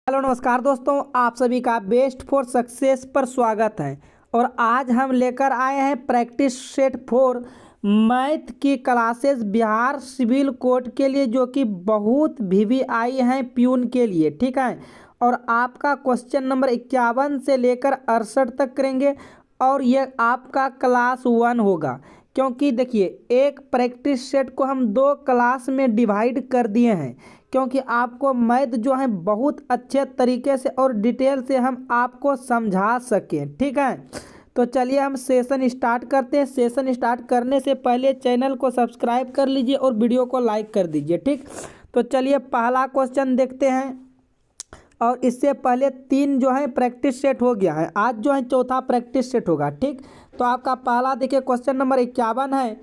Hello नमस्कार दोस्तों, आप सभी का बेस्ट फॉर सक्सेस पर स्वागत है। और आज हम लेकर आए हैं प्रैक्टिस सेट फॉर मैथ की क्लासेस बिहार सिविल कोड के लिए, जो कि बहुत वीवीआई हैं प्यून के लिए। ठीक है, और आपका क्वेश्चन नंबर 51 से लेकर 68 तक करेंगे और ये आपका क्लास 1 होगा। क्योंकि देखिए, एक प्रैक्टिस सेट को हम 2 क्लास में डिवाइड कर दिए हैं, क्योंकि आपको मैथ जो है बहुत अच्छे तरीके से और डिटेल से हम आपको समझा सकें। ठीक है, तो चलिए हम सेशन स्टार्ट करते हैं। सेशन स्टार्ट करने से पहले चैनल को सब्सक्राइब कर लीजिए और वीडियो को लाइक कर दीजिए। ठीक, तो चलिए पहला क्वेश्चन देखते हैं। और इससे पहले 3 जो है प्रैक्टिस सेट हो गया है, आज जो है चौथा प्रैक्टिस सेट होगा। ठीक, तो आपका पहला देखिए, क्वेश्चन नंबर 51 है।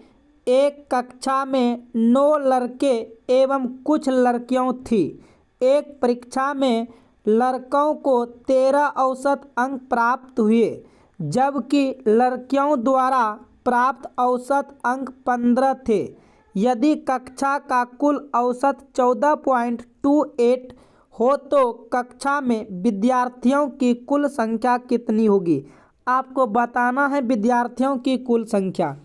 एक कक्षा में 9 लड़के एवं कुछ लड़कियों थी। एक परीक्षा में लड़कों को 13 औसत अंक प्राप्त हुए, जबकि लड़कियों द्वारा प्राप्त औसत अंक 15 थे। यदि कक्षा का कुल औसत 14.28 हो तो कक्षा में विद्यार्थियों की कुल संख्या कितनी होगी। आपको बताना है विद्यार्थियों की कुल संख्या।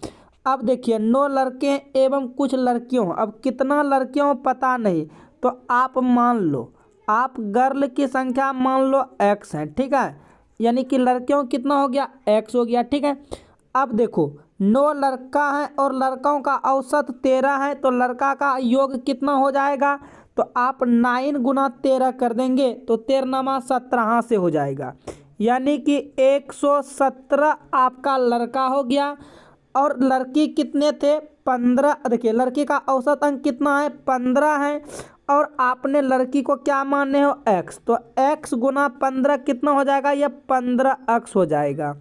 अब देखिए, 9 लड़के एवं कुछ लड़कियों, अब कितना लड़कियों पता नहीं, तो आप मान लो, आप गर्ल की संख्या मान लो x है। ठीक है, यानी कि लड़कियों कितना हो गया, x हो गया। ठीक है, अब देखो 9 लड़का है और लड़कों का औसत 13 है, तो लड़का का योग कितना हो जाएगा, तो आप 9 गुना 13 कर देंगे तो 13 17 से हो जाएगा, यानी कि 117 आपका लड़का हो गया। और लड़की कितने थे, 15। देखिए, लड़की का औसत अंक कितना है, 15 है, और आपने लड़की को क्या माने हो, x, तो x गुना 15 कितना हो जाएगा, ये 15x हो जाएगा।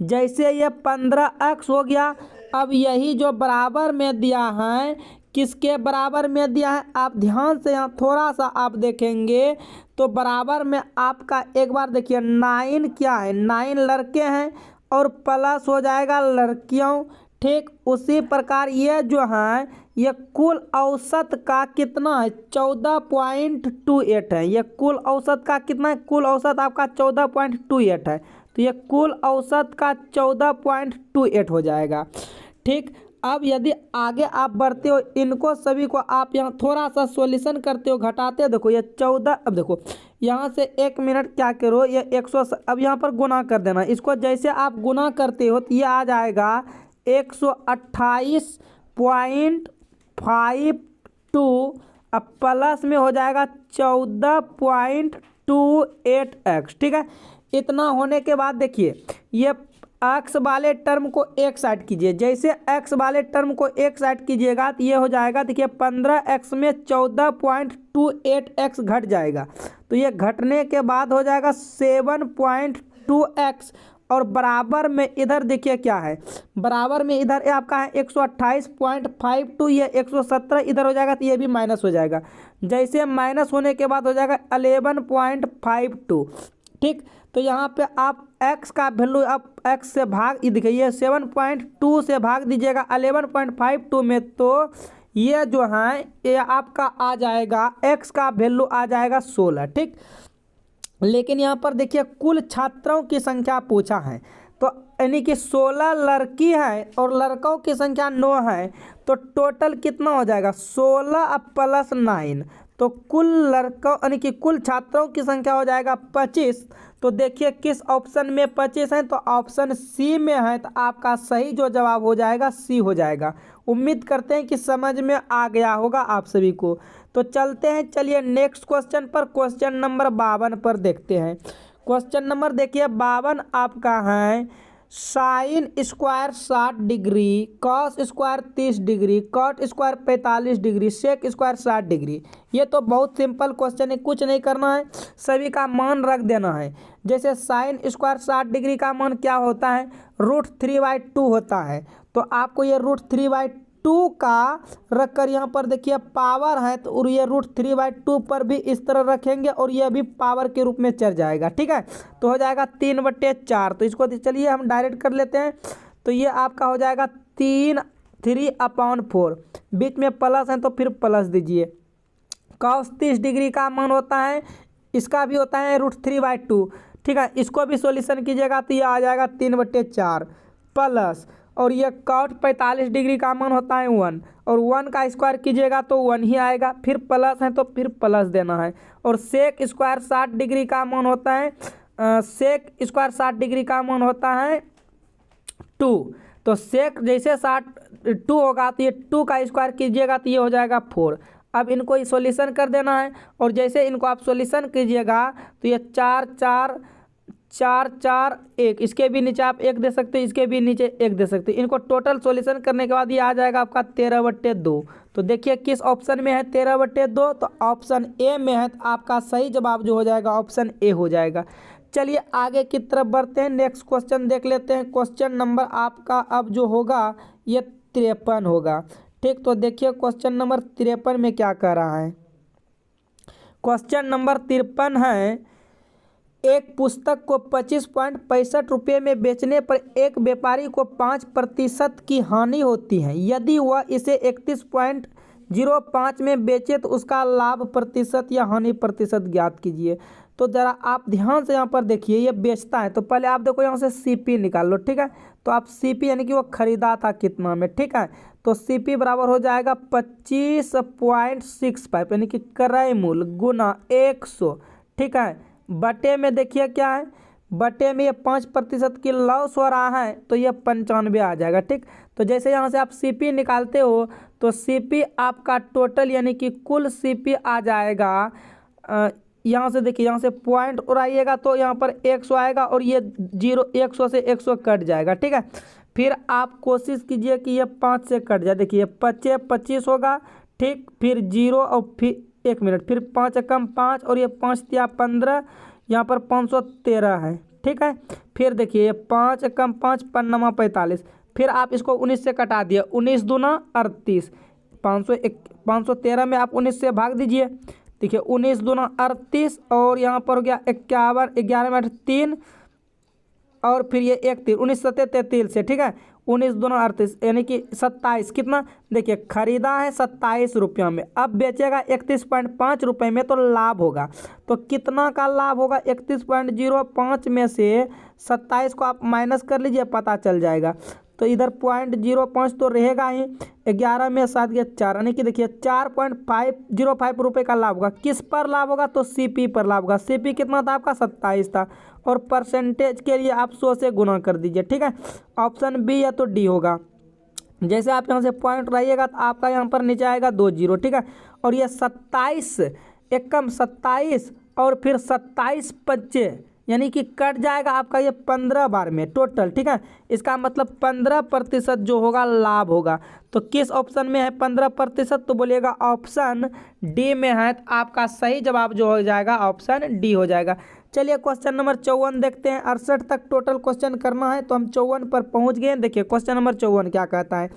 जैसे ये 15x हो गया, अब यही जो बराबर में दिया है, किसके बराबर में दिया है, आप ध्यान से यहाँ थोड़ा सा आप देखेंगे तो बराबर में आपका एक बार देखिए 9 क्या है, 9 लड़के हैं और प्लस हो जाएगा लड़कियों। ठीक, उसी प्रकार ये जो है, ये कुल औसत का कितना है, 14.28 है। ये कुल औसत का कितना है, कुल औसत आपका 14.28 है, तो ये कुल औसत का 14.28 हो जाएगा। ठीक, अब यदि आगे आप बढ़ते हो, इनको सभी को आप यहाँ थोड़ा सा सॉल्यूशन करते हो, घटाते हो, देखो ये 14। अब देखो यहाँ से 1 मिनट क्या करो, ये 100, अब यहाँ पर गुना कर देना इसको। जैसे आप गुना करते हो तो ये आ जाएगा 128.52, अब प्लस में हो जाएगा 14.28x। ठीक है, इतना होने के बाद देखिए, ये एक्स वाले टर्म को एक साइड कीजिए। जैसे एक्स वाले टर्म को एक साइड कीजिएगा तो ये हो जाएगा, देखिए 15x में 14.28x घट जाएगा, तो ये घटने के बाद हो जाएगा 7.2x। और बराबर में इधर देखिए क्या है, बराबर में इधर आपका है 128.52, ये 117 इधर हो जाएगा, तो ये भी माइनस हो जाएगा। जैसे माइनस होने के बाद हो जाएगा 11.52। ठीक, तो यहाँ पे आप x का वैल्यू आप x से भाग, दिखाइए 7.2 से भाग दीजिएगा 11.52 में, तो ये जो है ये आपका आ जाएगा, x का वैल्यू आ जाएगा 16। ठीक, लेकिन यहाँ पर देखिए कुल छात्रों की संख्या पूछा है, तो यानी कि 16 लड़की है और लड़कों की संख्या 9 है, तो टोटल कितना हो जाएगा, 16 प्लस 9, तो कुल लड़कों यानी कि कुल छात्रों की संख्या हो जाएगा 25। तो देखिए किस ऑप्शन में 25 है, तो ऑप्शन सी में है, तो आपका सही जो जवाब हो जाएगा सी हो जाएगा। उम्मीद करते हैं कि समझ में आ गया होगा आप सभी को। तो चलते हैं, चलिए नेक्स्ट क्वेश्चन पर, क्वेश्चन नंबर 52 पर देखते हैं। क्वेश्चन नंबर देखिए 52 आपका है, sine square 60 degree, cos square 30 degree, cot square 45 degree, sec square 60 degree. ये तो बहुत सिंपल क्वेश्चन है, कुछ नहीं करना है, सभी का मान रख देना है। जैसे साइन स्क्वायर 60 डिग्री का मान क्या होता है, √3/2 होता है, तो आपको ये √3/2 का रख कर यहाँ पर देखिए पावर है, तो ये √3/2 पर भी इस तरह रखेंगे और ये भी पावर के रूप में चल जाएगा। ठीक है, तो हो जाएगा 3/4। तो इसको चलिए हम डायरेक्ट कर लेते हैं, तो ये आपका हो जाएगा 3/4, बीच में प्लस है तो फिर प्लस दीजिए। cos 30 डिग्री का मान होता है इसका भी होता है √3/2। ठीक है, इसको भी सॉल्यूशन कीजिएगा तो ये आ जाएगा 3/4 प्लस, और ये cot 45 डिग्री का मान होता है 1, और 1 का स्क्वायर कीजिएगा तो 1 ही आएगा, फिर प्लस है तो फिर प्लस देना है। और सेक स्क्वायर 60 डिग्री का मान होता है सेक स्क्वायर 60 डिग्री का मान होता है 2। तो सेक जैसे 2 होगा तो ये 2 का स्क्वायर कीजिएगा तो ये हो जाएगा 4। अब इनको सॉल्यूशन कर देना है, और जैसे इनको आप सॉल्यूशन कीजिएगा तो ये 4 4 4 4 1, इसके भी नीचे आप 1 दे सकते हो, इसके भी नीचे 1 दे सकते हो। इनको टोटल सॉल्यूशन करने के बाद ये आ जाएगा आपका 13/2। तो देखिए किस ऑप्शन में है 13/2, तो ऑप्शन ए में है। तो आपका सही जवाब जो हो जाएगा ऑप्शन ए हो जाएगा। चलिए आगे की तरफ बढ़ते हैं, नेक्स्ट क्वेश्चन देख लेते हैं। क्वेश्चन नंबर आपका अब जो होगा ये 53 होगा। ठीक, तो देखिए क्वेश्चन नंबर 53 में क्या कह रहा है। क्वेश्चन नंबर 53 है, एक पुस्तक को 25.65 रुपये में बेचने पर एक व्यापारी को 5% की हानि होती है। यदि वह इसे 31.05 में बेचे तो उसका लाभ प्रतिशत या हानि प्रतिशत ज्ञात कीजिए। तो ज़रा आप ध्यान से यहाँ पर देखिए, ये बेचता है तो पहले आप देखो यहाँ से CP निकाल लो। ठीक है, तो आप CP यानी कि वो खरीदा था कितना में। ठीक है, तो CP बराबर हो जाएगा 25.65 यानी कि क्रय मूल्य गुना 100। ठीक है, बटे में देखिए क्या है, बटे में ये 5% की लॉस हो रहा है तो ये 95 आ जाएगा। ठीक, तो जैसे यहाँ से आप CP निकालते हो तो CP आपका टोटल यानी कि कुल CP आ जाएगा। यहाँ से देखिए, यहाँ से पॉइंट उड़ाइएगा तो यहाँ पर 100 आएगा, और ये 100 से 100 कट जाएगा। ठीक है, फिर आप कोशिश कीजिए कि ये 5 से कट जाए। देखिए 5 25 होगा। ठीक, फिर 0 और फिर 1 मिनट, फिर 5 कम 5, और ये 5 या 15, यहाँ पर 513 है। ठीक है, फिर देखिए ये 5 कम 5 5 45, फिर आप इसको 19 से कटा दिए, 19 दूना 38, 513 में आप 19 से भाग दीजिए। देखिए 19 दूना 38, और यहाँ पर हो गया 51, 11 में 3, और फिर ये 1 3, 19 7 33 से। ठीक है, 19 दूना 38 यानी कि 27। कितना, देखिए खरीदा है 27 रुपये में, अब बेचेगा 31.5 रुपये में, तो लाभ होगा। तो कितना का लाभ होगा, 31.05 में से 27 को आप माइनस कर लीजिए, पता चल जाएगा। तो इधर 0.05 तो रहेगा ही, 11 में 7 के 4 यानी कि देखिए 4.505 रुपये का लाभ होगा। किस पर लाभ होगा, तो CP पर लाभ होगा। CP कितना था आपका, 27 था, और परसेंटेज के लिए आप 100 से गुना कर दीजिए। ठीक है, ऑप्शन बी या तो डी होगा। जैसे आप यहाँ से पॉइंट रहिएगा तो आपका यहाँ पर नीचे आएगा 2 0। ठीक है, और ये 27 एकम 27, और फिर 27 25 यानी कि कट जाएगा आपका ये 15 बार में टोटल। ठीक है, इसका मतलब 15% जो होगा लाभ होगा। तो किस ऑप्शन में है 15%, तो बोलिएगा ऑप्शन डी में है। तो आपका सही जवाब जो हो जाएगा ऑप्शन डी हो जाएगा। चलिए क्वेश्चन नंबर 54 देखते हैं। 68 तक टोटल क्वेश्चन करना है, तो हम 54 पर पहुंच गए। देखिए क्वेश्चन नंबर 54 क्या कहता है।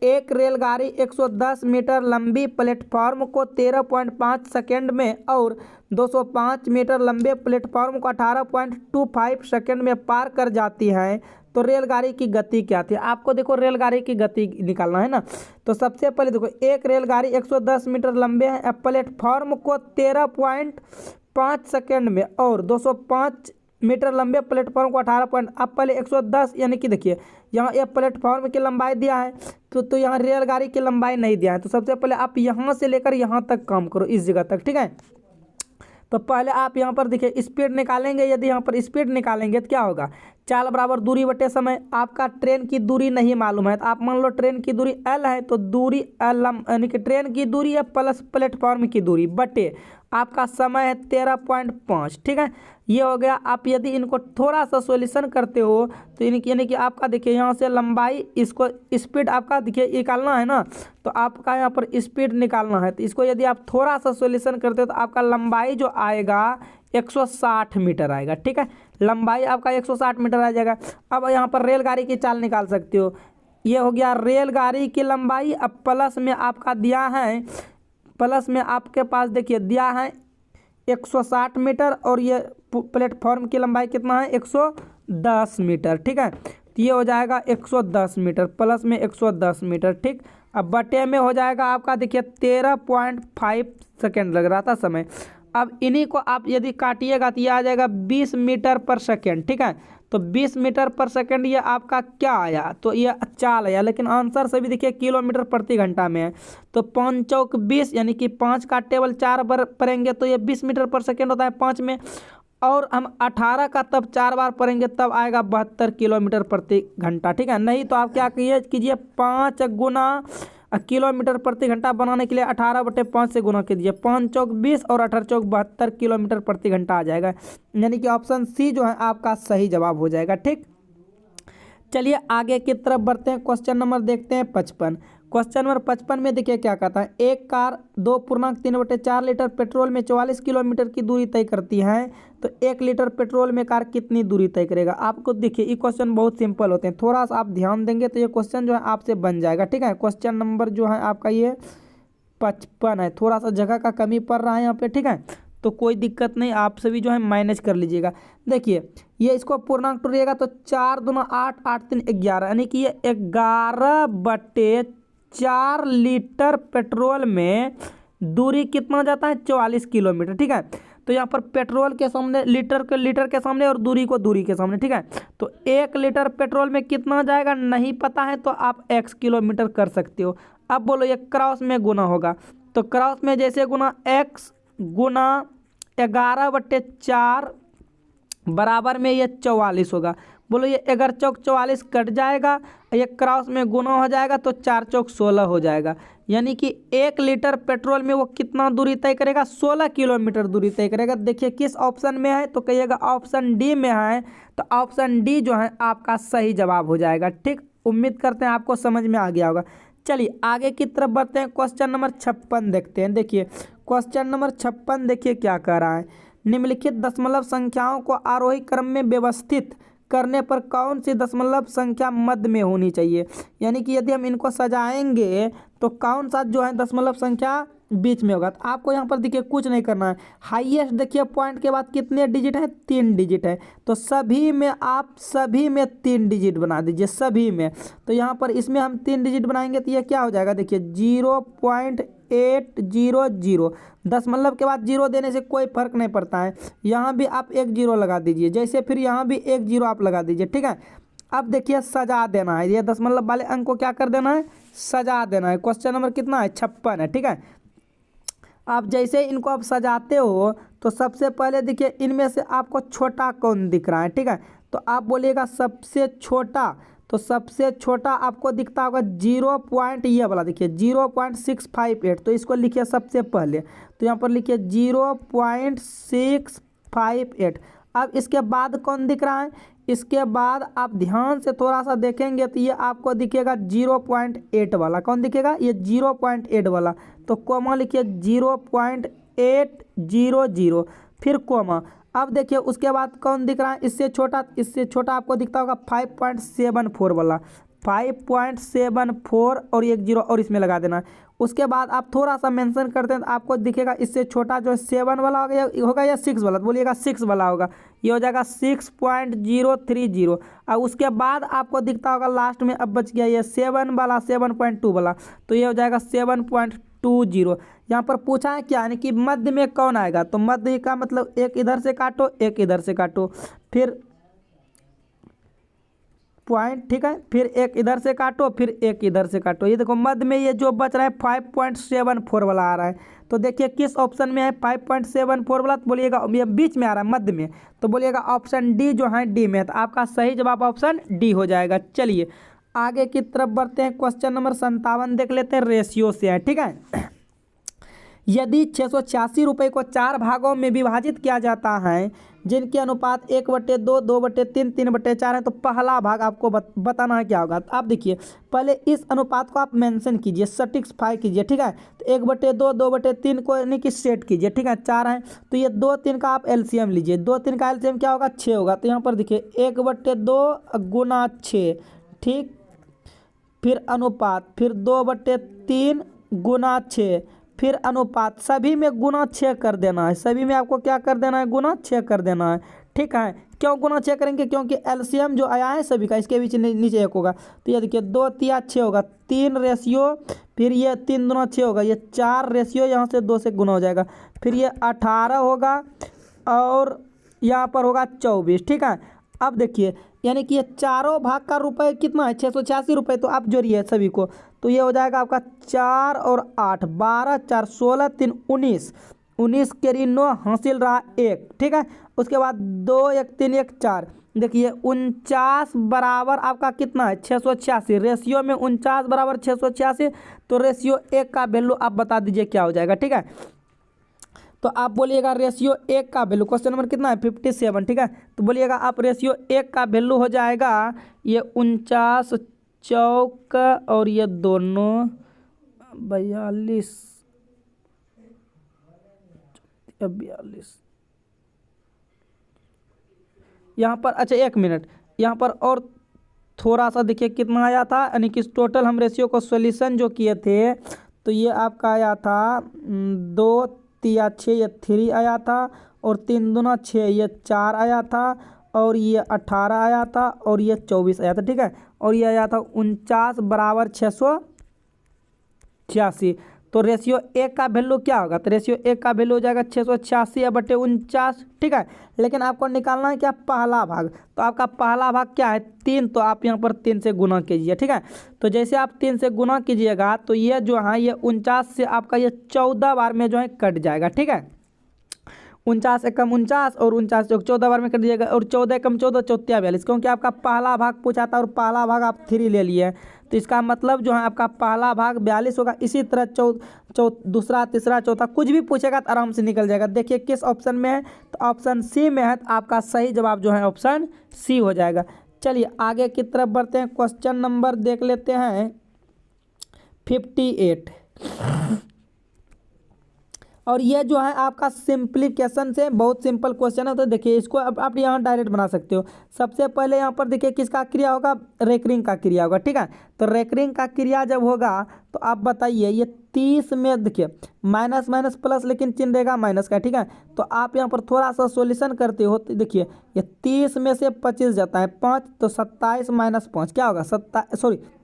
एक रेलगाड़ी 110 मीटर लंबी प्लेटफॉर्म को 13.5 सेकेंड में और 205 मीटर लंबे प्लेटफॉर्म को 18.25 सेकेंड में पार कर जाती है, तो रेलगाड़ी की गति क्या थी। आपको देखो रेलगाड़ी की गति निकालना है ना। तो सबसे पहले देखो, एक रेलगाड़ी 110 मीटर लंबे है, प्लेटफॉर्म को 13.5 सेकेंड में और 205 मीटर लंबे प्लेटफॉर्म को 18 अब पहले 110 यानी कि देखिए यहाँ ये प्लेटफॉर्म की लंबाई दिया है, तो यहाँ रेलगाड़ी की लंबाई नहीं दिया है। तो सबसे पहले आप यहाँ से लेकर यहाँ तक काम करो, इस जगह तक। ठीक है, तो पहले आप यहाँ पर देखिए स्पीड निकालेंगे। यदि यहाँ पर स्पीड निकालेंगे तो क्या होगा, चाल बराबर दूरी बटे समय। आपका ट्रेन की दूरी नहीं मालूम है, तो आप मान लो ट्रेन की दूरी L है, तो दूरी L यानी कि ट्रेन की दूरी है प्लस प्लेटफॉर्म की दूरी बटे आपका समय है 13.5। ठीक है, ये हो गया। आप यदि इनको थोड़ा सा सॉल्यूशन करते हो तो यानी कि आपका देखिए यहाँ से लंबाई, इसको स्पीड आपका देखिए निकालना है ना, तो आपका यहाँ पर स्पीड निकालना है। तो इसको यदि आप थोड़ा सा सॉल्यूशन करते हो तो आपका लंबाई जो आएगा 160 मीटर आएगा। ठीक है, लंबाई आपका 160 मीटर आ जाएगा। अब यहाँ पर रेलगाड़ी की चाल निकाल सकते हो। ये हो गया रेलगाड़ी की लंबाई। अब प्लस में आपका दिया है, प्लस में आपके पास देखिए दिया है 160 मीटर, और ये प्लेटफॉर्म की लंबाई कितना है 110 मीटर। ठीक है, तो ये हो जाएगा 110 मीटर प्लस में 110 मीटर। ठीक, अब बटे में हो जाएगा आपका देखिए 13.5 सेकेंड लग रहा था समय, अब इन्हीं को आप यदि काटिएगा तो ये आ जाएगा 20 मीटर पर सेकेंड, ठीक है। तो 20 मीटर पर सेकेंड ये आपका क्या आया, तो ये चाल आया, लेकिन आंसर से भी देखिए किलोमीटर प्रति घंटा में है। तो 5 चौक 20 यानी कि 5 का टेबल 4 बार पढ़ेंगे तो ये 20 मीटर पर सेकेंड होता है 5 में, और हम 18 का तब 4 बार पढ़ेंगे तब आएगा 72 किलोमीटर प्रति घंटा, ठीक है। नहीं तो आप क्या कीजिए 5 गुना किलोमीटर प्रति घंटा बनाने के लिए 18/5 से गुना कीजिए, 5 चौक 20 और 18 चौक 72 किलोमीटर प्रति घंटा आ जाएगा, यानी कि ऑप्शन सी जो है आपका सही जवाब हो जाएगा, ठीक। चलिए आगे की तरफ बढ़ते हैं, क्वेश्चन नंबर देखते हैं 55। क्वेश्चन नंबर 55 में देखिए क्या कहता है, एक कार 2.3/4 लीटर पेट्रोल में 44 किलोमीटर की दूरी तय करती है, तो 1 लीटर पेट्रोल में कार कितनी दूरी तय करेगा। आपको देखिए ये क्वेश्चन बहुत सिंपल होते हैं, थोड़ा सा आप ध्यान देंगे तो ये क्वेश्चन जो है आपसे बन जाएगा, ठीक है। क्वेश्चन नंबर जो है आपका ये 55 है, थोड़ा सा जगह का कमी पड़ रहा है यहाँ पे, ठीक है, तो कोई दिक्कत नहीं, आप सभी जो है मैनेज कर लीजिएगा। देखिए ये इसको पूर्णांक टूटिएगा तो 4 दूना 8, 8 3 11, यानी कि ये 11/4 लीटर पेट्रोल में दूरी कितना जाता है 44 किलोमीटर, ठीक है। तो यहाँ पर पेट्रोल के सामने लीटर के सामने और दूरी को दूरी के सामने, ठीक है। तो 1 लीटर पेट्रोल में कितना जाएगा नहीं पता है तो आप x किलोमीटर कर सकते हो। अब बोलो ये क्रॉस में गुना होगा, तो क्रॉस में जैसे गुना x गुना 11/4 बराबर में ये 44 होगा। बोलो ये 11 चौक 44 कट जाएगा, ये क्रॉस में गुना हो जाएगा तो 4 चौक 16 हो जाएगा, यानी कि 1 लीटर पेट्रोल में वो कितना दूरी तय करेगा 16 किलोमीटर दूरी तय करेगा। देखिए किस ऑप्शन में है तो कहिएगा ऑप्शन डी में है, तो ऑप्शन डी जो है आपका सही जवाब हो जाएगा, ठीक। उम्मीद करते हैं आपको समझ में आ गया होगा। चलिए आगे की तरफ बढ़ते हैं, क्वेश्चन नंबर 56 देखते हैं। देखिए क्वेश्चन नंबर 56 देखिए क्या कह रहा है, निम्नलिखित दशमलव संख्याओं को आरोही क्रम में व्यवस्थित करने पर कौन सी दशमलव संख्या मध्य में होनी चाहिए, यानी कि यदि हम इनको सजाएंगे तो कौन सा जो है दशमलव संख्या बीच में होगा। तो आपको यहाँ पर देखिए कुछ नहीं करना है, हाईएस्ट देखिए पॉइंट के बाद कितने डिजिट है 3 डिजिट है, तो सभी में आप सभी में 3 डिजिट बना दीजिए सभी में। तो यहाँ पर इसमें हम 3 डिजिट बनाएंगे तो ये क्या हो जाएगा, देखिए 0.800, दशमलव के बाद 0 देने से कोई फर्क नहीं पड़ता है, यहाँ भी आप 1 0 लगा दीजिए, जैसे फिर यहाँ भी 1 0 आप लगा दीजिए, ठीक है। अब देखिए सजा देना है, ये दशमलव वाले अंक को क्या कर देना है सजा देना है। क्वेश्चन नंबर कितना है 56 है, ठीक है। आप जैसे इनको आप सजाते हो तो सबसे पहले देखिए इनमें से आपको छोटा कौन दिख रहा है, ठीक है। तो आप बोलिएगा सबसे छोटा, तो सबसे छोटा आपको दिखता होगा 0 पॉइंट ये वाला देखिए 0.658, तो इसको लिखिए सबसे पहले, तो यहाँ पर लिखिए 0.658। अब इसके बाद कौन दिख रहा है, इसके बाद आप ध्यान से थोड़ा सा देखेंगे तो ये आपको दिखेगा 0.8 वाला, कौन दिखेगा ये 0.8 वाला, तो कोमा लिखिए 0.800 फिर कोमा। अब देखिए उसके बाद कौन दिख रहा है इससे छोटा आपको दिखता होगा 5.74 वाला, 5.74 और 1 0 और इसमें लगा देना। उसके बाद आप थोड़ा सा मेंशन करते हैं तो आपको दिखेगा इससे छोटा जो 7 वाला होगा या 6 वाला, तो बोलिएगा 6 वाला होगा, ये हो जाएगा 6.030। और उसके बाद आपको दिखता होगा लास्ट में अब बच गया ये 7 वाला 7.2 वाला, तो ये हो जाएगा 7.20। यहाँ पर पूछा है क्या, यानी कि मध्य में कौन आएगा, तो मध्य का मतलब एक इधर से काटो एक इधर से काटो फिर पॉइंट, ठीक है, फिर एक इधर से काटो फिर एक इधर से काटो, ये देखो मध्य में ये जो बच रहा है 5.74 वाला आ रहा है। तो देखिए किस ऑप्शन में है 5.74 वाला, तो बोलिएगा ये बीच में आ रहा है मध्य में, तो बोलिएगा ऑप्शन डी जो है डी में है, तो आपका सही जवाब ऑप्शन डी हो जाएगा। चलिए आगे की तरफ बढ़ते हैं, क्वेश्चन नंबर 57 देख लेते हैं, रेशियो से है, ठीक है। यदि 686 रुपये को 4 भागों में विभाजित किया जाता है जिनके अनुपात 1/2, 2/3, 3/4 है, तो पहला भाग आपको बताना है क्या होगा। तो आप देखिए पहले इस अनुपात को आप मेंशन कीजिए, सटिस्फाई कीजिए, ठीक है। तो 1/2, 2/3 को यानी कि सेट कीजिए, ठीक है, 4 है तो ये 2 3 का आप एलसीएम लीजिए, 2 3 का एलसीएम क्या होगा 6 होगा, तो यहाँ पर देखिए 1/2 गुना 6, ठीक, फिर अनुपात, फिर 2/3 गुना 6, फिर अनुपात, सभी में गुना 6 कर देना है, सभी में आपको क्या कर देना है गुना 6 कर देना है, ठीक है। क्यों गुना 6 करेंगे, क्योंकि एलसीएम जो आया है सभी का इसके बीच नीचे 1 होगा, तो ये देखिए 2 3 6 होगा, 3 रेशियो फिर ये 3 दूना 6 होगा, ये 4 रेशियो यहाँ से 2 से गुना हो जाएगा, फिर ये 18 होगा और यहाँ पर होगा 24। ठीक है, अब देखिए यानी कि ये चारों भाग का रुपए कितना है 686 रुपये। तो आप जोड़िए सभी को, तो ये हो जाएगा आपका 4 और 8 12 4 16 3 19, 19 केरी 9 हासिल रहा 1। ठीक है, उसके बाद 2 1 3 1 4, देखिए 49 बराबर आपका कितना है 686, रेशियो में 49 बराबर 686। तो रेशियो 1 का वैल्यू आप बता दीजिए क्या हो जाएगा। ठीक है, तो आप बोलिएगा रेशियो 1 का वैल्यू, क्वेश्चन नंबर कितना है 57। ठीक है, तो बोलिएगा आप रेशियो 1 का वैल्यू हो जाएगा ये 49 चौक और ये दोनों 42 42 यहाँ पर। अच्छा 1 मिनट, यहाँ पर और थोड़ा सा देखिए कितना आया था, यानी कि टोटल हम रेशियो को सॉल्यूशन जो किए थे तो ये आपका आया था 2 तिया 6 ये 3 आया था, और 3 दूना 6 ये 4 आया था, और ये 18 आया था, और ये 24 आया था। ठीक है, और ये आया था 49 बराबर 686। तो रेशियो 1 का वैल्यू क्या होगा, तो रेशियो 1 का वैल्यू हो जाएगा 686 बटे 49। ठीक है, लेकिन आपको निकालना है क्या पहला भाग, तो आपका पहला भाग क्या है 3, तो आप यहाँ पर 3 से गुना कीजिए। ठीक है, तो जैसे आप 3 से गुना कीजिएगा तो ये जो है ये 49 से आपका ये 14 बार में जो है कट जाएगा। ठीक है, 49 एकम 49 और 49 चौक 14 बार में कर दीजिएगा, और 14 एकम 14 चौथिया 42, क्योंकि आपका पहला भाग पूछा था और पहला भाग आप 3 ले लिए, तो इसका मतलब जो है आपका पहला भाग 42 होगा। इसी तरह दूसरा तीसरा चौथा कुछ भी पूछेगा तो आराम से निकल जाएगा। देखिए किस ऑप्शन में है, तो ऑप्शन सी में है, तो आपका सही जवाब जो है ऑप्शन सी हो जाएगा। चलिए आगे की तरफ बढ़ते हैं, क्वेश्चन नंबर देख लेते हैं 58। और ये जो है आपका सिंप्लीफिकेशन से बहुत सिंपल क्वेश्चन है, तो देखिए इसको अब आप यहाँ डायरेक्ट बना सकते हो। सबसे पहले यहाँ पर देखिए किसका क्रिया होगा, रेकरिंग का क्रिया होगा। ठीक है, तो रेकरिंग का क्रिया जब होगा तो आप बताइए ये 30 में देखिए माइनस माइनस प्लस, लेकिन चिन्ह रहेगा माइनस का। ठीक है, तो आप यहाँ पर थोड़ा सा सॉल्यूशन करते हो तो देखिए ये 30 में से 25 जाता है 5, तो 27 माइनस 5 क्या होगा,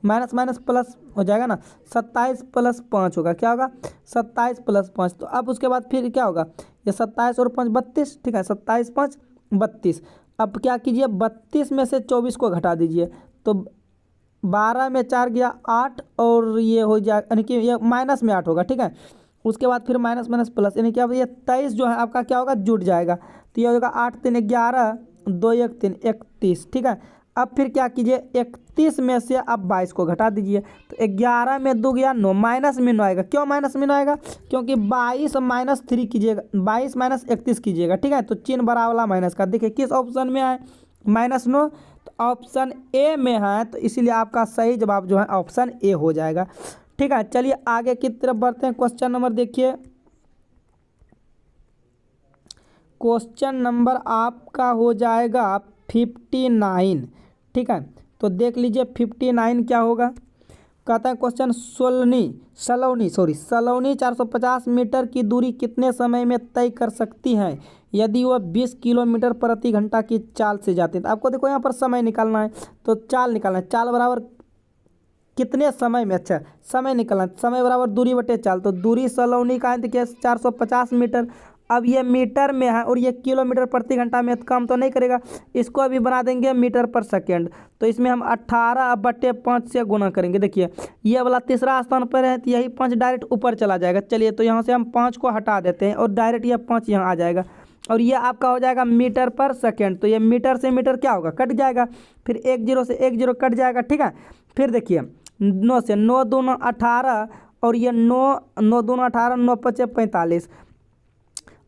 माइनस माइनस प्लस हो जाएगा ना, 27 प्लस 5 होगा, क्या होगा 27 प्लस 5। तो अब उसके बाद फिर क्या होगा, ये 27 और 5 32। ठीक है, 27 5 32। अब क्या कीजिए 32 में से 24 को घटा दीजिए, तो 12 में 4 गया 8, और ये हो जाए यानी कि ये माइनस में 8 होगा। ठीक है, उसके बाद फिर माइनस माइनस प्लस, यानी कि अब ये 23 जो है आपका क्या होगा जुड़ जाएगा, तो ये होगा 8 3 11 2 1 3 31। ठीक है, अब फिर क्या कीजिए 31 में से आप 22 को घटा दीजिए, तो 11 में 2 गया 9, माइनस में 9 आएगा। क्यों माइनस में 9 आएगा, क्योंकि 22 माइनस 3 कीजिएगा, 22 माइनस 31 कीजिएगा। ठीक है, तो चिन्ह बड़ा वाला माइनस का, देखिए किस ऑप्शन में है -9, तो ऑप्शन ए में है, तो इसीलिए आपका सही जवाब जो है ऑप्शन ए हो जाएगा। ठीक है, चलिए आगे की तरफ बढ़ते हैं। क्वेश्चन नंबर देखिए, क्वेश्चन नंबर आपका हो जाएगा 59। ठीक है, तो देख लीजिए 59 क्या होगा। कहता है क्वेश्चन सलोनी 450 मीटर की दूरी कितने समय में तय कर सकती हैं यदि वह 20 किलोमीटर प्रति घंटा की चाल से जाती है। तो आपको देखो यहाँ पर समय निकालना है, तो चाल निकालना है, चाल बराबर कितने समय में, अच्छा समय निकालना है, समय बराबर दूरी बटे चाल, तो दूरी सलोनी का है देखिए 450 मीटर। अब ये मीटर में है और ये किलोमीटर प्रति घंटा में, तो काम तो नहीं करेगा, इसको अभी बना देंगे मीटर पर सेकेंड, तो इसमें हम 18/5 से गुना करेंगे। देखिए ये वाला तीसरा स्थान पर है, तो यही 5 डायरेक्ट ऊपर चला जाएगा। चलिए तो यहाँ से हम 5 को हटा देते हैं और डायरेक्ट ये 5 यहाँ आ जाएगा, और ये आपका हो जाएगा मीटर पर सेकेंड, तो ये मीटर से मीटर क्या होगा कट जाएगा, फिर 1 0 से 1 0 कट जाएगा। ठीक है, फिर देखिए 9 से 9 दूना 18, और ये 9 दूना 18 9 5 45,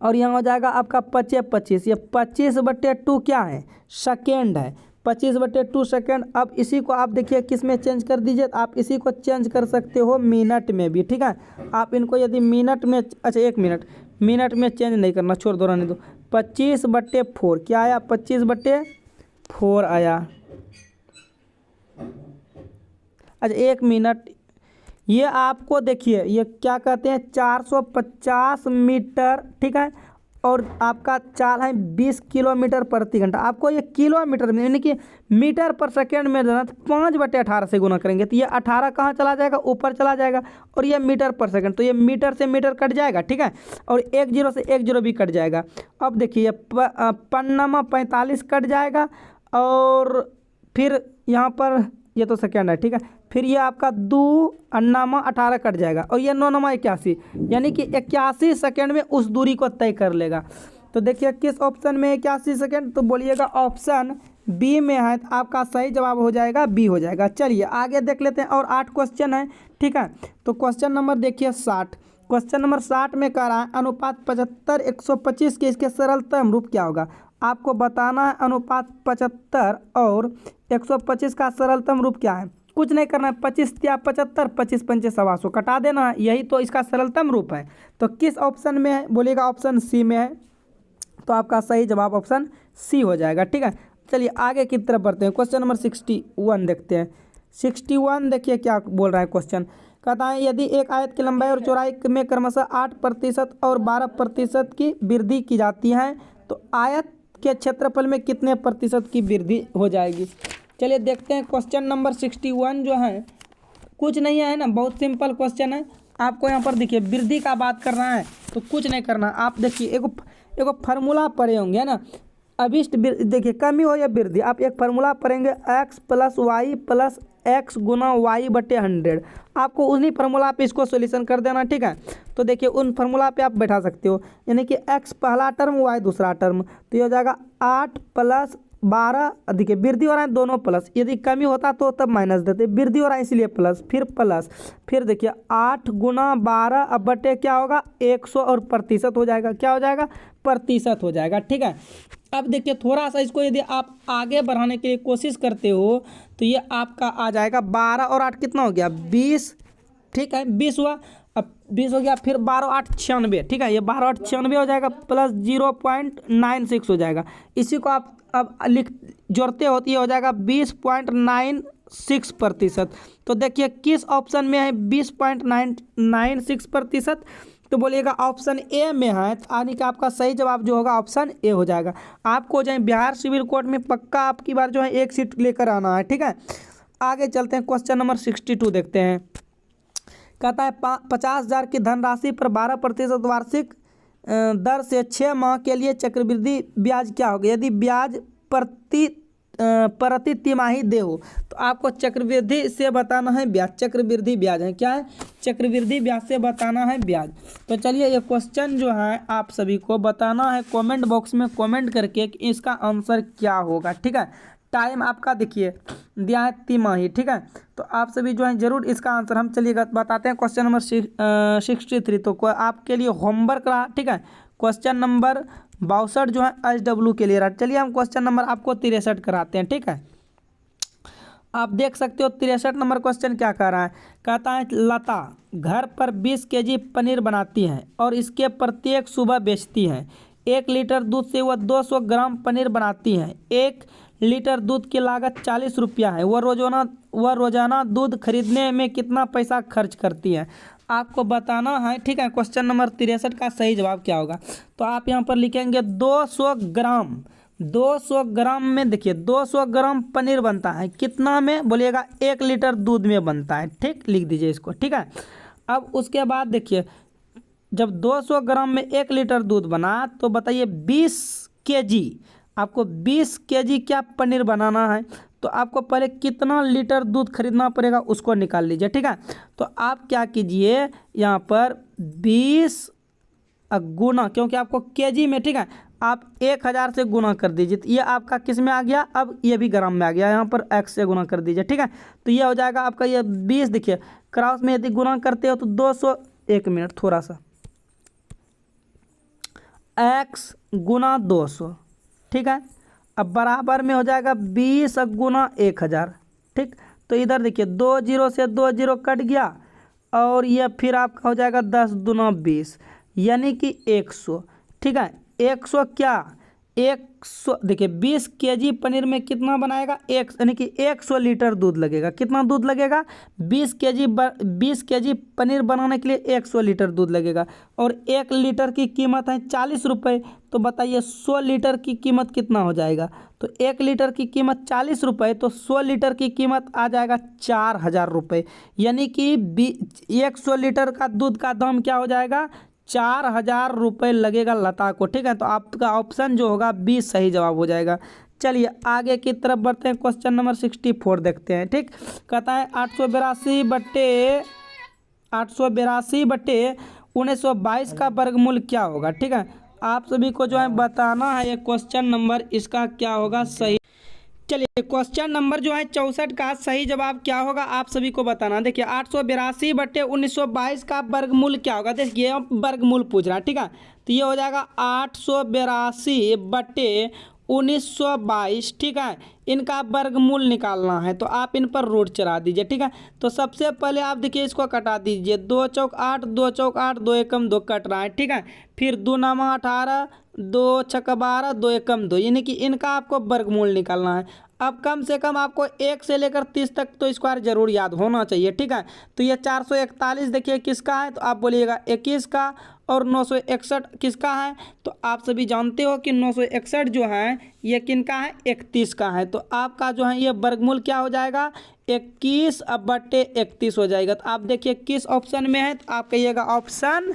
और यहाँ हो जाएगा आपका 25 25, ये 25/2 क्या है सेकेंड है, 25/2 सेकेंड। अब इसी को आप देखिए किस में चेंज कर दीजिए, आप इसी को चेंज कर सकते हो मिनट में भी। ठीक है, आप इनको यदि मिनट में, अच्छा 1 मिनट में चेंज नहीं करना, छोड़ दो रहने दो। 25/4 क्या आया, 25/4 आया। अच्छा 1 मिनट, ये आपको देखिए ये क्या कहते हैं 450 मीटर। ठीक है, और आपका चाल है 20 किलोमीटर प्रति घंटा। आपको ये किलोमीटर में यानी कि मीटर पर सेकेंड में देना, तो 5/18 से गुना करेंगे तो ये 18 कहाँ चला जाएगा, ऊपर चला जाएगा। और ये मीटर पर सेकेंड, तो ये मीटर से मीटर कट जाएगा, ठीक है। और 1 0 से 1 0 भी कट जाएगा। अब देखिए पन्नामा 45 कट जाएगा, और फिर यहाँ पर ये तो सेकेंड है, ठीक है। फिर ये आपका 2 अन्नामा 18 कट जाएगा, और ये 9 नमा 81, यानी कि 81 सेकेंड में उस दूरी को तय कर लेगा। तो देखिए किस ऑप्शन में 81 सेकेंड, तो बोलिएगा ऑप्शन बी में है। तो आपका सही जवाब हो जाएगा बी हो जाएगा। चलिए आगे देख लेते हैं, और 8 क्वेश्चन है, ठीक है। तो क्वेश्चन नंबर देखिए 60। क्वेश्चन नंबर 60 में कह रहा है अनुपात 75 125 के इसके सरलतम रूप क्या होगा। आपको बताना है अनुपात 75 और 125 का सरलतम रूप क्या है। कुछ नहीं करना है, 25 या 75, 25 पंचे 125 कटा देना है, यही तो इसका सरलतम रूप है। तो किस ऑप्शन में है, बोलिएगा ऑप्शन सी में है। तो आपका सही जवाब ऑप्शन सी हो जाएगा, ठीक है। चलिए आगे की तरफ बढ़ते हैं। क्वेश्चन नंबर 61 देखते हैं। 61 देखिए क्या बोल रहा है क्वेश्चन। कहता है यदि एक आयत की लंबाई और चौड़ाई में क्रमशः 8% और 12% की वृद्धि की जाती है, तो आयत के क्षेत्रफल में कितने प्रतिशत की वृद्धि हो जाएगी। चलिए देखते हैं क्वेश्चन नंबर 61 जो है, कुछ नहीं है ना, बहुत सिंपल क्वेश्चन है। आपको यहाँ पर देखिए वृद्धि का बात करना है, तो कुछ नहीं करना। आप देखिए एगो फार्मूला पढ़े होंगे ना, अभिष्ट देखिए कमी हो या वृद्धि, आप एक फार्मूला पढ़ेंगे x + y + x गुना y/100। आपको उन्हीं फार्मूला पे इसको सॉल्यूशन कर देना, ठीक है। तो देखिए उन फार्मूला पे आप बैठा सकते हो, यानी कि x पहला टर्म y दूसरा टर्म, तो ये हो जाएगा 8 + 12। देखिए वृद्धि हो रहा है दोनों प्लस, यदि कमी होता तो तब माइनस देते, वृद्धि हो रहा है इसलिए प्लस, फिर देखिए 8 गुना 12 अब बटे क्या होगा 100 और प्रतिशत हो जाएगा, क्या हो जाएगा प्रतिशत हो जाएगा, ठीक है। अब देखिए थोड़ा सा इसको यदि आप आगे बढ़ाने की कोशिश करते हो तो ये आपका आ जाएगा 12 और 8 कितना हो गया 20, ठीक है 20 हुआ। अब 20 हो गया, फिर 12 8 96, ठीक है। ये 12 8 96 हो जाएगा, प्लस 0.96 हो जाएगा। इसी को आप अब जोड़ते होती है, हो जाएगा 20.96%। तो देखिए किस ऑप्शन में है 20.96%, तो बोलिएगा ऑप्शन ए में है। यानी कि आपका सही जवाब जो होगा ऑप्शन ए हो जाएगा। आपको जो है बिहार सिविल कोर्ट में पक्का आपकी बार जो है एक सीट लेकर आना है, ठीक है। आगे चलते हैं, क्वेश्चन नंबर 62 देखते हैं। कहता है 50,000 की धनराशि पर 12% वार्षिक दर से 6 माह के लिए चक्रवृद्धि ब्याज क्या होगा। यदि ब्याज प्रति तिमाही दे हो, तो आपको चक्रवृद्धि से बताना है ब्याज। चक्रवृद्धि ब्याज है, क्या है चक्रवृद्धि ब्याज से बताना है ब्याज। तो चलिए ये क्वेश्चन जो है आप सभी को बताना है, कमेंट बॉक्स में कमेंट करके कि इसका आंसर क्या होगा, ठीक है। टाइम आपका देखिए दिया है तिमाही, ठीक है। तो आप सभी जो है जरूर इसका आंसर हम चलिए बताते हैं। क्वेश्चन नंबर 63 तो आपके लिए होमवर्क रहा, ठीक है। क्वेश्चन नंबर 62 जो है SW के लिए रहा। चलिए हम क्वेश्चन नंबर आपको 63 कराते हैं, ठीक है। आप देख सकते हो 63 नंबर क्वेश्चन क्या कह रहा है। कहता है लता घर पर 20 kg पनीर बनाती है और इसके प्रत्येक सुबह बेचती है। 1 लीटर दूध से वह 200 ग्राम पनीर बनाती है। 1 लीटर दूध की लागत 40 रुपया है। वह रोजाना दूध खरीदने में कितना पैसा खर्च करती है, आपको बताना है, ठीक है। क्वेश्चन नंबर 63 का सही जवाब क्या होगा, तो आप यहाँ पर लिखेंगे 200 ग्राम। 200 ग्राम में देखिए 200 ग्राम पनीर बनता है, कितना में बोलिएगा 1 लीटर दूध में बनता है, ठीक, लिख दीजिए इसको, ठीक है। अब उसके बाद देखिए जब 200 ग्राम में 1 लीटर दूध बना, तो बताइए 20 kg, आपको 20 kg क्या पनीर बनाना है, तो आपको पहले कितना लीटर दूध खरीदना पड़ेगा उसको निकाल लीजिए, ठीक है। तो आप क्या कीजिए यहाँ पर 20 गुना, क्योंकि आपको केजी में, ठीक है, आप 1000 से गुना कर दीजिए, तो ये आपका किस में आ गया, अब ये भी ग्राम में आ गया, यहाँ पर x से गुना कर दीजिए, ठीक है। तो ये हो जाएगा आपका ये 20, देखिए क्रॉस में यदि गुना करते हो तो 200, 1 मिनट थोड़ा सा, x गुना 200, ठीक है। अब बराबर में हो जाएगा 20 गुना 1000, ठीक। तो इधर देखिए 2 0 से 2 0 कट गया, और ये फिर आपका हो जाएगा 10 दूना 20, यानी कि 100, ठीक है। 100 क्या 100 देखिए 20 kg पनीर में कितना बनाएगा, एक यानी कि 100 लीटर दूध लगेगा। कितना दूध लगेगा, 20 kg पनीर बनाने के लिए 100 लीटर दूध लगेगा। और 1 लीटर की कीमत है 40 रुपये। तो बताइए 100 लीटर की कीमत कितना हो जाएगा। तो 1 लीटर की कीमत 40 रुपये, तो 100 लीटर की कीमत आ जाएगा 4000 रुपये। यानी कि 100 लीटर का दूध का दाम क्या हो जाएगा, 4000 रुपये लगेगा लता को। ठीक है, तो आपका ऑप्शन जो होगा बी सही जवाब हो जाएगा। चलिए आगे की तरफ बढ़ते हैं, क्वेश्चन नंबर 64 देखते हैं। ठीक, कहता है 882/1922 का वर्गमूल क्या होगा। ठीक है, आप सभी को जो है बताना है ये क्वेश्चन नंबर इसका क्या होगा सही। चलिए क्वेश्चन नंबर जो है 64 का सही जवाब क्या होगा आप सभी को बताना। देखिए 882/1922 का वर्गमूल क्या होगा। देखिए वर्गमूल पूछ रहा है। ठीक है, तो ये हो जाएगा 882/1922। ठीक है, इनका वर्गमूल निकालना है तो आप इन पर रूट चढ़ा दीजिए। ठीक है, तो सबसे पहले आप देखिए इसको कटा दीजिए। 2 चौक 8, 2 चौक 8, 2 एकम 2 कट रहा है। ठीक है, फिर 2 नामा 18, 2 छक्का 12, 2 एकम 2, यानी कि इनका आपको वर्गमूल निकालना है। अब कम से कम आपको 1 से लेकर 30 तक तो स्क्वायर जरूर याद होना चाहिए। ठीक है, तो ये 441 देखिए किसका है, तो आप बोलिएगा 21 का। और 961 किसका है, तो आप सभी जानते हो कि 961 जो है ये किनका है, 31 का है। तो आपका जो है ये वर्गमूल क्या हो जाएगा, 21/31 हो जाएगा। तो आप देखिए किस ऑप्शन में है, तो आप कहिएगा ऑप्शन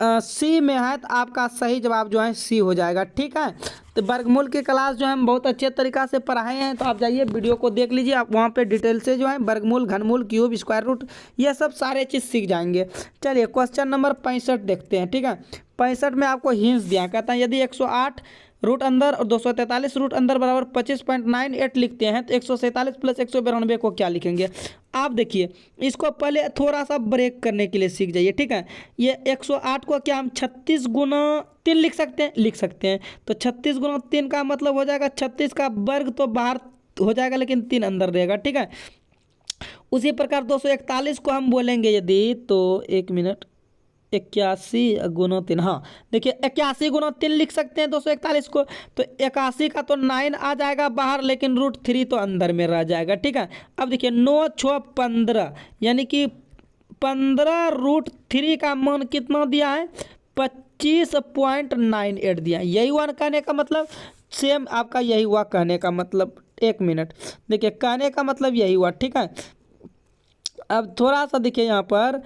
सी में है। तो आपका सही जवाब जो है सी हो जाएगा। ठीक है, तो वर्गमूल की क्लास जो है हम बहुत अच्छे तरीक़ा से पढ़ाए हैं, तो आप जाइए वीडियो को देख लीजिए। आप वहाँ पे डिटेल से जो है वर्गमूल, घनमूल, क्यूब, स्क्वायर रूट ये सब सारे चीज़ सीख जाएंगे। चलिए क्वेश्चन नंबर 65 देखते हैं। ठीक है, 65 में आपको हिंस दिया, कहता है यदि 108 रूट अंदर और 243 रूट अंदर बराबर 25.98 लिखते हैं तो 147 प्लस 192 को क्या लिखेंगे। आप देखिए इसको पहले थोड़ा सा ब्रेक करने के लिए सीख जाइए। ठीक है, ये 108 को क्या हम 36 गुना 3 लिख सकते हैं, लिख सकते हैं। तो 36 गुना 3 का मतलब हो जाएगा 36 का वर्ग तो बाहर हो जाएगा लेकिन 3 अंदर रहेगा। ठीक है, उसी प्रकार 241 को हम बोलेंगे यदि, तो 1 मिनट, 81 गुना 3, हाँ देखिए 81 गुना 3 लिख सकते हैं 241 को। तो 81 का तो 9 आ जाएगा बाहर, लेकिन √3 तो अंदर में रह जाएगा। ठीक है, अब देखिए 9 6 15, यानी कि 15 √3 का मान कितना दिया है, 25.98 दिया है। यही हुआ कहने का मतलब, सेम आपका यही हुआ कहने का मतलब। 1 मिनट, देखिए कहने का मतलब यही हुआ। ठीक है, अब थोड़ा सा देखिए यहाँ पर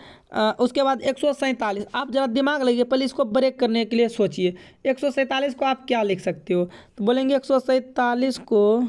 उसके बाद 147, आप ज़रा दिमाग लगाइए, पहले इसको ब्रेक करने के लिए सोचिए। 147 को आप क्या लिख सकते हो, तो बोलेंगे 147 को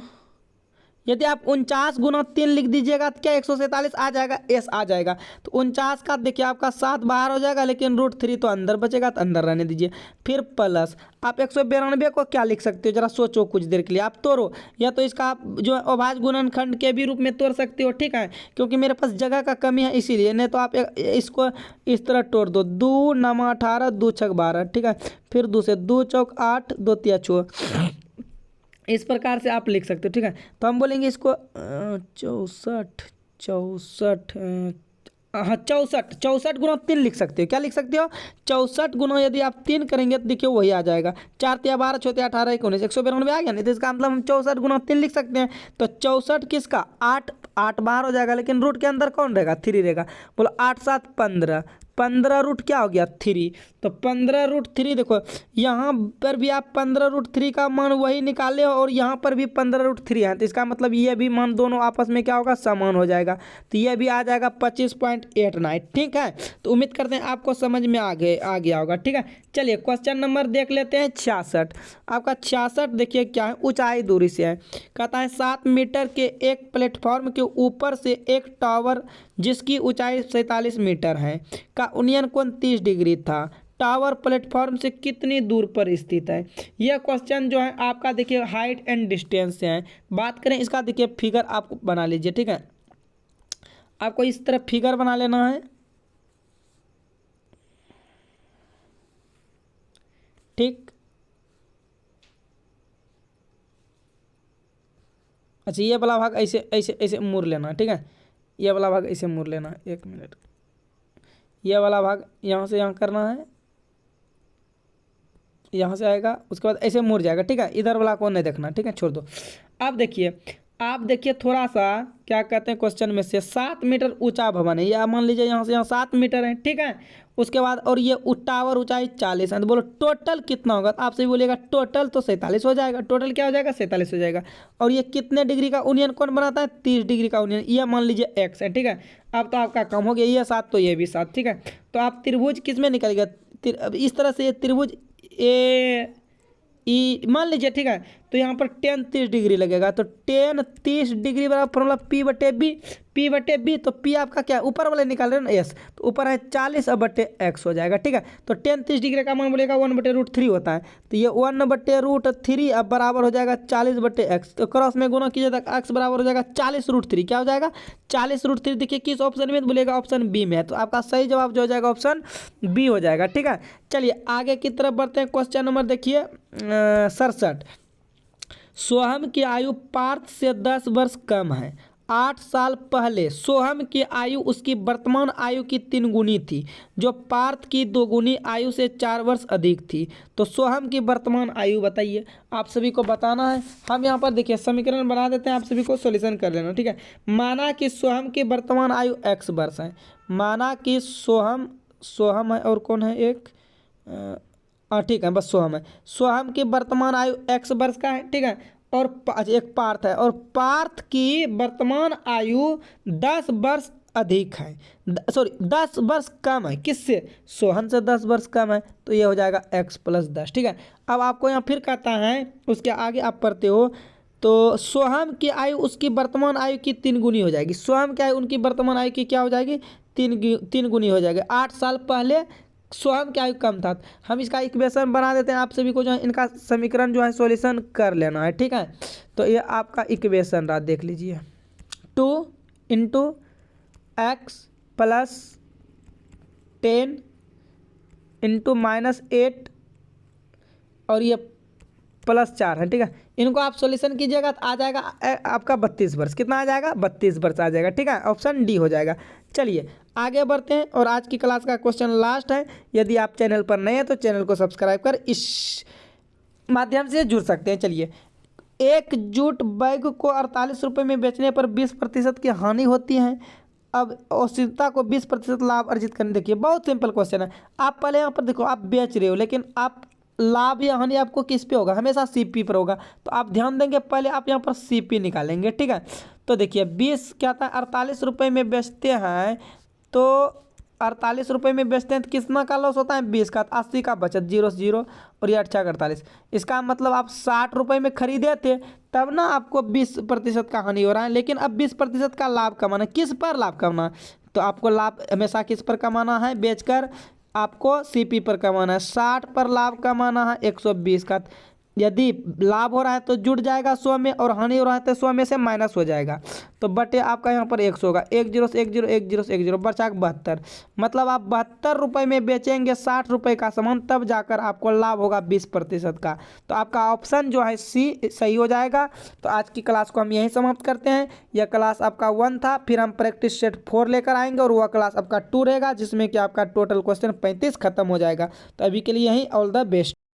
यदि आप 49 गुना 3 लिख दीजिएगा तो क्या 147 आ जाएगा, एस आ जाएगा। तो 49 का देखिए आपका 7 बाहर हो जाएगा, लेकिन √3 तो अंदर बचेगा, तो अंदर रहने दीजिए। फिर प्लस आप 192 को क्या लिख सकते हो, जरा सोचो कुछ देर के लिए, आप तोड़ो, या तो इसका आप जो है अभाज्य गुणनखंड के भी रूप में तोड़ सकते हो। ठीक है, क्योंकि मेरे पास जगह का कमी है इसीलिए, नहीं तो आप इसको इस तरह तोड़ दो। 2 9 18, 2 6 12। ठीक है, फिर 2 से 2 चौक 8, 2 तिया 6, इस प्रकार से आप लिख सकते हो। ठीक है, तो हम बोलेंगे इसको 64 गुना 3 लिख सकते हो। क्या लिख सकते हो, 64 गुना यदि आप 3 करेंगे तो देखिए वही आ जाएगा। 4 तिया 12, 6 तिया 18, 19, 192 आ गया नहीं, तो इसका मतलब हम 64 गुना 3 लिख सकते हैं। तो 64 किसका, 8 बाहर हो जाएगा, लेकिन रूट के अंदर कौन रहेगा, 3 रहेगा। बोलो 8 7 15, 15 रूट क्या हो गया 3। तो 15 √3, देखो यहाँ पर भी आप 15 √3 का मान वही निकाले हो, और यहाँ पर भी 15 √3 है, तो इसका मतलब ये भी मान दोनों आपस में क्या होगा, समान हो जाएगा। तो ये भी आ जाएगा 25.89। ठीक है, तो उम्मीद करते हैं आपको समझ में आ गया होगा। ठीक है, चलिए क्वेश्चन नंबर देख लेते हैं 66। आपका 66 देखिए क्या है, ऊंचाई दूरी से है। कहता है 7 मीटर के एक प्लेटफॉर्म के ऊपर से एक टावर जिसकी ऊंचाई 47 मीटर है का उन्नयन कोण 30 डिग्री था, टावर प्लेटफॉर्म से कितनी दूर पर स्थित है। यह क्वेश्चन जो है आपका देखिए हाइट एंड डिस्टेंस से है। बात करें इसका, देखिए फिगर आप बना लीजिए। ठीक है, आपको इस तरह फिगर बना लेना है। ठीक, अच्छा ये वाला भाग ऐसे ऐसे ऐसे मुड़ लेना। ठीक है, ये वाला भाग ऐसे मुड़ लेना। 1 मिनट, ये वाला भाग यहाँ से यहाँ करना है, यहाँ से आएगा, उसके बाद ऐसे मुड़ जाएगा, ठीक है। इधर वाला को नहीं देखना, ठीक है, छोड़ दो। आप देखिए थोड़ा सा क्या कहते हैं क्वेश्चन में से 7 मीटर ऊंचा भवन है, या मान लीजिए यहाँ से यहाँ 7 मीटर है, ठीक है। उसके बाद और ये टावर ऊंचाई 40 है, तो बोलो टोटल कितना होगा, तो आपसे बोलिएगा टोटल तो 47 हो जाएगा। टोटल क्या हो जाएगा, 47 हो जाएगा। और ये कितने डिग्री का यूनियन कौन बनाता है, 30 डिग्री का यूनियन, ये मान लीजिए एक्स है, ठीक है। अब तो आपका कम हो गया, ये 7 तो ये भी 7, ठीक है। तो आप त्रिभुज किस में निकल गया, इस तरह से ये त्रिभुज ए ई मान लीजिए, ठीक है। तो यहाँ पर 10 30 डिग्री लगेगा, तो 10 30 डिग्री बराबर फॉर्मूला पी बटे बी। तो पी आपका क्या है, ऊपर वाले निकाल रहे हैं ना, एस, तो ऊपर है 40 और बटे एक्स हो जाएगा, ठीक है। तो 10 30 डिग्री का मान बोलेगा 1/√3 होता है, तो ये 1/√3 अब बराबर हो जाएगा 40 बटे एक्स। तो क्रॉस में गुना कीजिए तो एक्स बराबर हो जाएगा 40√3, क्या हो जाएगा 40√3। देखिए किस ऑप्शन में, बोलेगा ऑप्शन बी में है, तो आपका सही जवाब जो हो जाएगा ऑप्शन बी हो जाएगा, ठीक है। चलिए आगे की तरफ बढ़ते हैं। क्वेश्चन नंबर देखिए 67। सोहम की आयु पार्थ से 10 वर्ष कम है। 8 साल पहले सोहम की आयु उसकी वर्तमान आयु की 3 गुनी थी, जो पार्थ की 2 गुनी आयु से 4 वर्ष अधिक थी। तो सोहम की वर्तमान आयु बताइए, आप सभी को बताना है। हम यहाँ पर देखिए समीकरण बना देते हैं, आप सभी को सॉल्यूशन कर लेना, ठीक है। माना कि सोहम की वर्तमान आयु x वर्ष है, माना कि सोहम है और कौन है एक, ठीक है, बस सोहम है। सोहम की वर्तमान आयु x वर्ष का है, ठीक है। और एक पार्थ है, और पार्थ की वर्तमान आयु 10 वर्ष अधिक है, सॉरी 10 वर्ष कम है, किससे, सोहम से 10 वर्ष कम है, तो ये हो जाएगा x + 10, ठीक है। अब आपको यहाँ फिर कहता है, उसके आगे आप पढ़ते हो, तो सोहम की आयु उसकी वर्तमान आयु की 3 गुनी हो जाएगी। सोहम की आयु उनकी वर्तमान आयु की क्या हो जाएगी, 3 गुनी हो जाएगी। 8 साल पहले सोहम की आयु कम था। हम इसका इक्वेशन बना देते हैं, आप सभी को जो है इनका समीकरण जो है सॉल्यूशन कर लेना है, ठीक है। तो ये आपका इक्वेशन रहा, देख लीजिए, 2 × x + 10 × -8 और ये +4 है, ठीक है। इनको आप सॉल्यूशन कीजिएगा तो आ जाएगा आपका 32 वर्ष। कितना आ जाएगा, 32 वर्ष आ जाएगा, ठीक है। ऑप्शन डी हो जाएगा। चलिए आगे बढ़ते हैं, और आज की क्लास का क्वेश्चन लास्ट है। यदि आप चैनल पर नए हैं तो चैनल को सब्सक्राइब कर इस माध्यम से जुड़ सकते हैं। चलिए, एक जूट बैग को 48 रुपये में बेचने पर 20% की हानि होती है। अब औषधता को 20% लाभ अर्जित करने, देखिए बहुत सिंपल क्वेश्चन है। आप पहले यहाँ पर देखो, आप बेच रहे हो, लेकिन आप लाभ या हानि आपको किस पे होगा, हमेशा सीपी पर होगा। तो आप ध्यान देंगे, पहले आप यहाँ पर सीपी निकालेंगे, ठीक है। तो देखिए 20 क्या था, 48 रुपये में बेचते हैं, तो 48 रुपये में बेचते हैं तो कितना का लॉस होता है, 20 का, 80 का बचत, 0 से 0 और ये 8 × 48। इसका मतलब आप 60 रुपये में खरीदे थे, तब ना आपको 20% का हानि हो रहा है, लेकिन अब 20% का लाभ कमाना, किस पर लाभ कमाना, तो आपको लाभ हमेशा किस पर कमाना है, बेचकर आपको सीपी पर कमाना है। 60 पर लाभ कमाना है 120 का। यदि लाभ हो रहा है तो जुड़ जाएगा 100 में, और हानि हो रहा है तो 100 में से माइनस हो जाएगा, तो बटे आपका यहाँ पर 100 होगा, 1 0 से 1 0 1 0 से 1 0 बचा 72। मतलब आप 72 रुपये में बेचेंगे 60 रुपये का सामान, तब जाकर आपको लाभ होगा 20% का। तो आपका ऑप्शन जो है सी सही हो जाएगा। तो आज की क्लास को हम यहीं समाप्त करते हैं। यह क्लास आपका 1 था, फिर हम प्रैक्टिस सेट 4 लेकर आएंगे, और वह क्लास आपका 2 रहेगा, जिसमें कि आपका टोटल क्वेश्चन 35 खत्म हो जाएगा। तो अभी के लिए यहीं ऑल द बेस्ट।